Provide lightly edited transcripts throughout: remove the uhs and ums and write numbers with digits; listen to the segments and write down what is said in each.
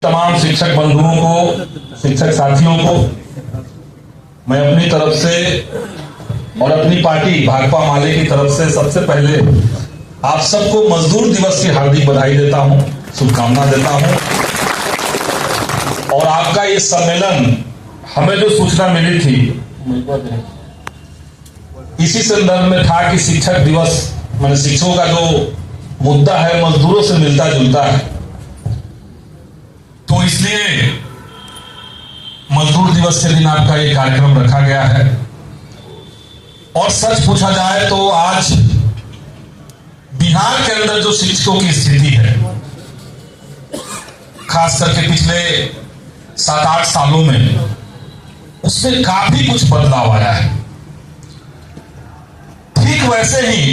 तमाम शिक्षक बंधुओं को, शिक्षक साथियों को मैं अपनी तरफ से और अपनी पार्टी भाकपा माले की तरफ से सबसे पहले आप सबको मजदूर दिवस की हार्दिक बधाई देता हूं, शुभकामना देता हूं। और आपका ये सम्मेलन हमें जो सूचना मिली थी इसी संदर्भ में था कि शिक्षक दिवस माने शिक्षकों का जो मुद्दा है मजदूरों से मिलता जुलता है, तो इसलिए मजदूर दिवस के दिन आपका ये कार्यक्रम रखा गया है। और सच पूछा जाए तो आज बिहार के अंदर जो शिक्षकों की स्थिति है, खास करके पिछले 7-8 सालों में, उसमें काफी कुछ बदलाव आया है। ठीक वैसे ही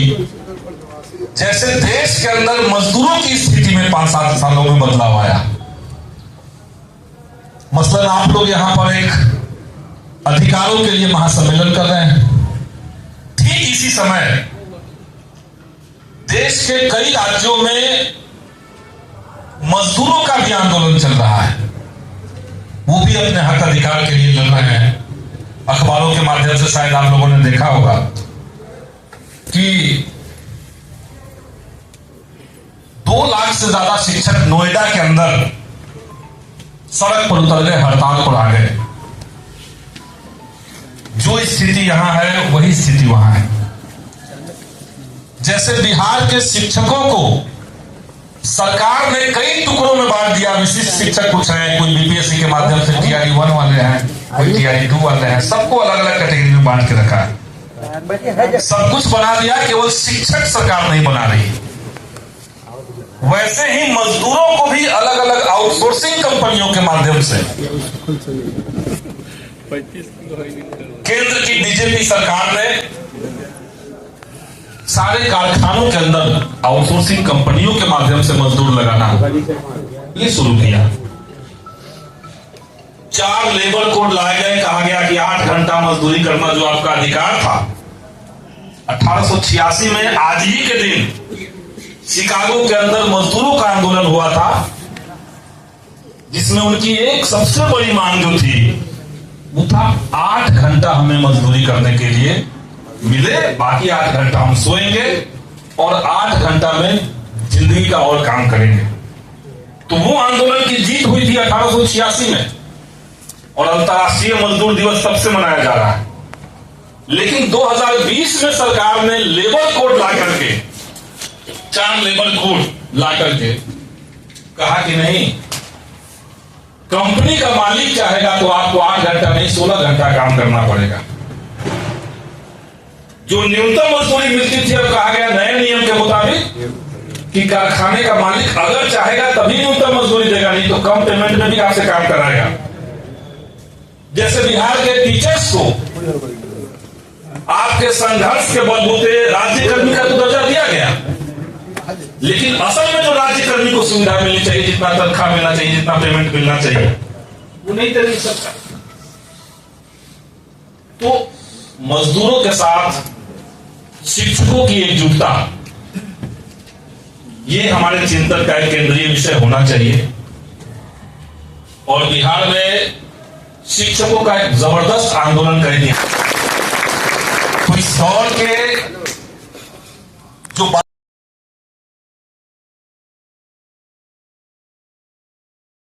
जैसे देश के अंदर मजदूरों की स्थिति में 5-7 सालों में बदलाव आया। मसलन आप लोग यहां पर एक अधिकारों के लिए महासम्मेलन कर रहे हैं, ठीक इसी समय देश के कई राज्यों में मजदूरों का भी आंदोलन चल रहा है। वो भी अपने हक अधिकार के लिए लड़ रहे हैं। अखबारों के माध्यम से शायद आप लोगों ने देखा होगा कि 2 लाख से ज्यादा शिक्षक नोएडा के अंदर सड़क पर उतर गए, हड़ताल पर आ गए। जो स्थिति यहां है वही स्थिति वहां है। जैसे बिहार के शिक्षकों को सरकार ने कई टुकड़ों में बांट दिया, विशिष्ट शिक्षक कुछ हैं, कोई बीपीएससी के माध्यम से टीआरई 1 वाले हैं, कोई टीआरई 2 वाले हैं, सबको अलग अलग कैटेगरी में बांट के रखा है। सब कुछ बना दिया, केवल शिक्षक सरकार नहीं बना रही। वैसे ही मजदूरों को भी अलग अलग आउटसोर्सिंग कंपनियों के माध्यम से केंद्र की बीजेपी सरकार ने सारे कारखानों के अंदर आउटसोर्सिंग कंपनियों के माध्यम से मजदूर लगाना ये शुरू किया। 4 लेबर कोड लाए गए, कहा गया कि 8 घंटा मजदूरी करना जो आपका अधिकार था। 1886 में आज ही के दिन शिकागो के अंदर मजदूरों का आंदोलन हुआ था, जिसमें उनकी एक सबसे बड़ी मांग जो थी वो था 8 घंटा हमें मजदूरी करने के लिए मिले, बाकी 8 घंटा हम सोएंगे और 8 घंटा में जिंदगी का और काम करेंगे। तो वो आंदोलन की जीत हुई थी 1886 में, और अंतर्राष्ट्रीय मजदूर दिवस तब से मनाया जा रहा है। लेकिन 2020 में सरकार ने लेबर कोड ला करके, 4 लेबर कोड ला करके कहा कि नहीं, कंपनी का मालिक चाहेगा तो आपको 8 घंटा नहीं 16 घंटा काम करना पड़ेगा। जो न्यूनतम मजदूरी मिलती थी, अब कहा गया नए नियम के मुताबिक कि कारखाने का मालिक अगर चाहेगा तभी न्यूनतम मजदूरी देगा, नहीं तो कम पेमेंट में भी आपसे काम कराएगा। जैसे बिहार के टीचर्स को आपके संघर्ष के बलबूते राज्य कर्मी का तो दर्जा दिया गया, लेकिन असल में जो राज्य कर्मी को सुविधा मिलनी चाहिए, जितना तनख्वाह मिलना चाहिए, जितना पेमेंट मिलना चाहिए, वो नहीं दे रही सरकार। तो मजदूरों के साथ शिक्षकों की एकजुटता, ये हमारे चिंतन का एक केंद्रीय विषय होना चाहिए। और बिहार में शिक्षकों का एक जबरदस्त आंदोलन कर दिया। तो इस दौर के